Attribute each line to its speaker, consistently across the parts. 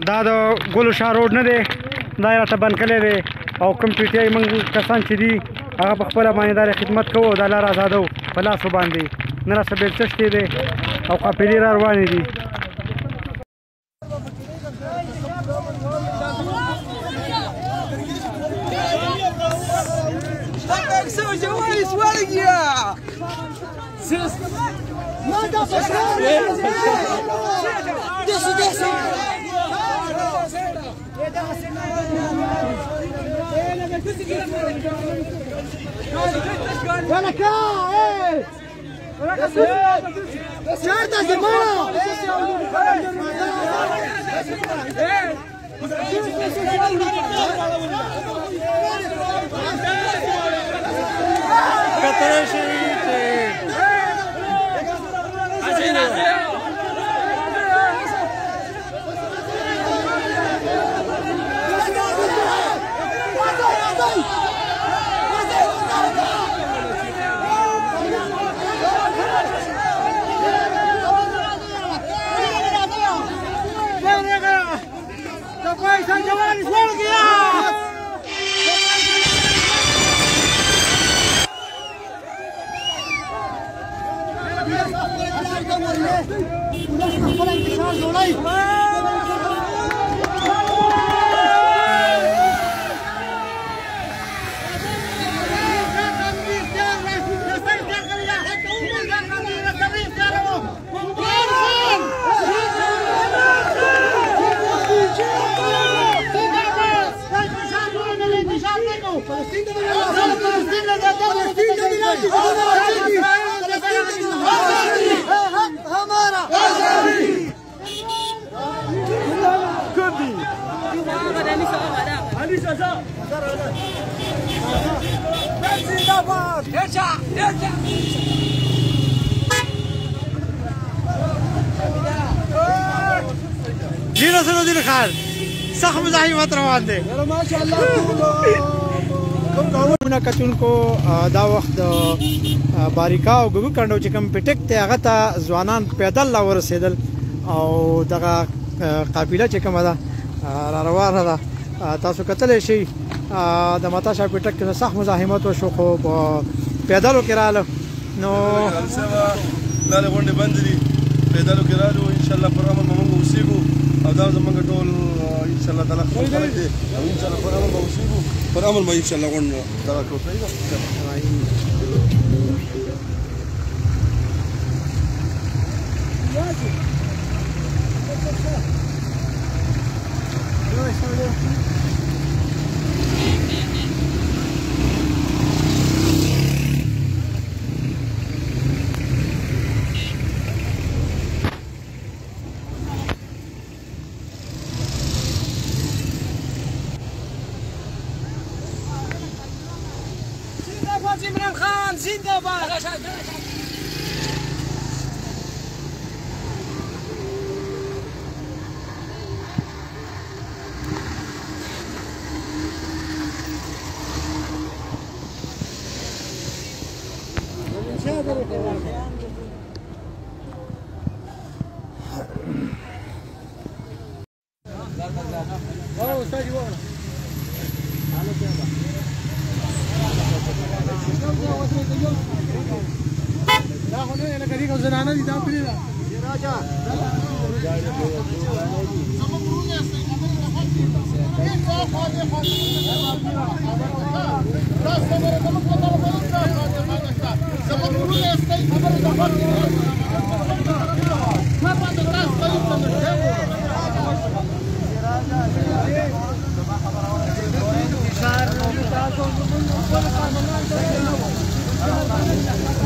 Speaker 1: دا د ګلو شاه روډ نه دی، دا یې راته بند کړی دی او کوم پي ټي آی موږ کسان چې دي هغه په خپله باندې دا خدمت کوو او دا لار ازادو په لاسو باندې نه راسه بیلچشتې دی او قافلې را روانې دي. جينا سنو دين خال سخ مزاحمت روان دي ماشاءالله کوم کارونه کتونکو دا وخت باریکا او ګوګو کندو چې کوم پټک ته هغه ته ځوانان پیدل لا ورسېدل او دغه قافله چې کومه ده را روانه ده تاسو کتلی شئ د متاشا پټک کې سخت مزاحمت وشو خو پیدلو کې رااله نو
Speaker 2: لارې غونډې بندې دي پیدلو کې رالو انشاءالله پر امن به موږ اوسېږو او دا زموږ ټول انشاءالله تعالی خپل خلک دي او انشاءالله پر امن به اوسېږو پر امن به انشاءالله غونډه دغه کوو
Speaker 3: عمران خان زندباد.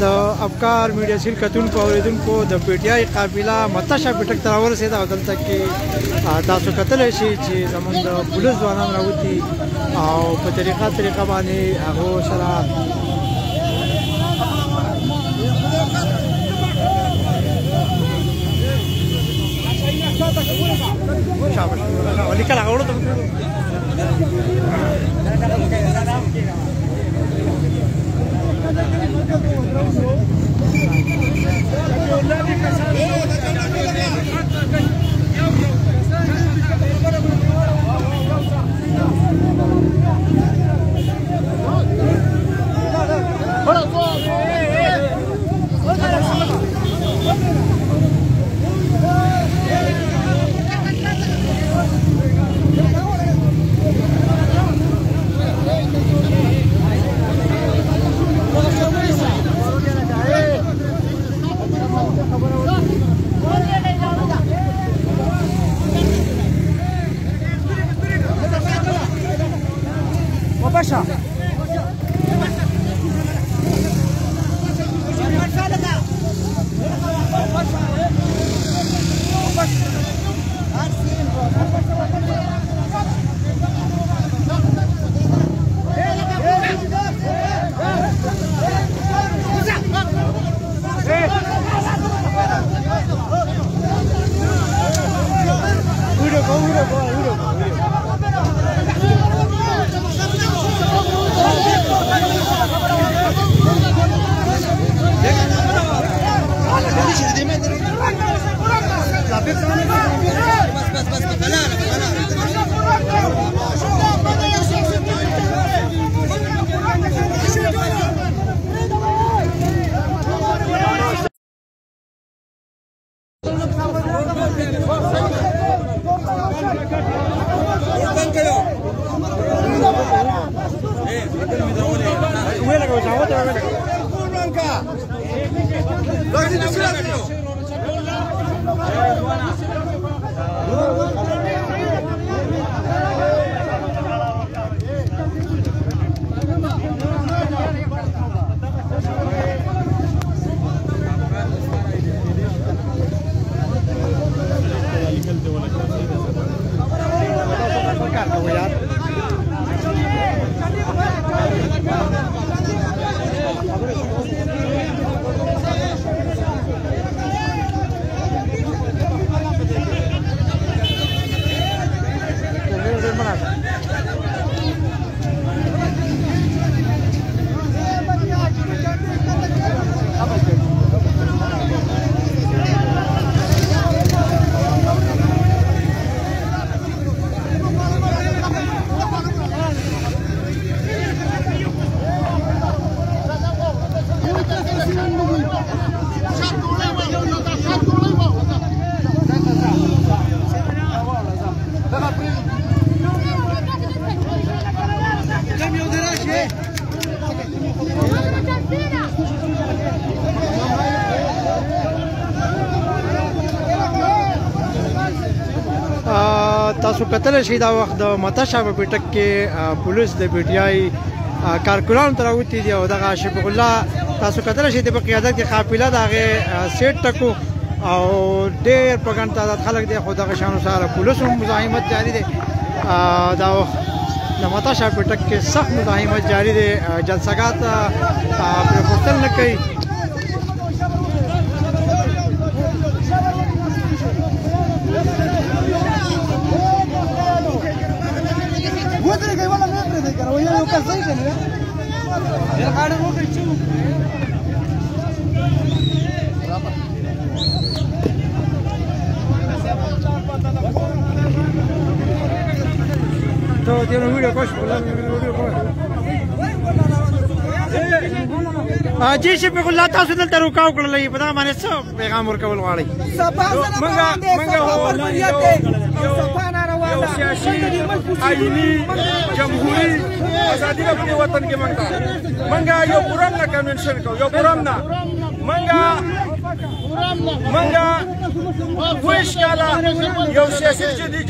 Speaker 1: د افکار میډیا سیل کتونکو اوریدونکو د پی ټي آی قافله متاشا پټک ته راورسېده او دلته کې تاسو کتلی شئ چې زموږ د پولیس ځوانان راوتي او په طریقه باندې هغو سره لیکل هغه تاسو کتل شي دا وخت د متاشا په پټک کې پولیس د بیټیای کارکونان تر اوتی دی او دغه شفیق الله تاسو کتل شي د قیادت کې قافله دغه سیټ تکو او ډېر پګن تعداد خلک دی خو دغه شانو سره پولیسو مزاحمت جاری دی دا وخت د متاشا په پټک کې سخت مزاحمت جاری دی جلسګات په پورتل نه کوي تو tiene un video coach جی شفیق الله تاسو دلته روکاو کړل په دا باندې څه پیغام ورکول غواړئ
Speaker 4: یو سیاسي آئینی جمهوری ازادي په وطن کې منګه یو پرام نه کنونشن کو یو پرام نه منګه وښکاله یو سیاسي جدي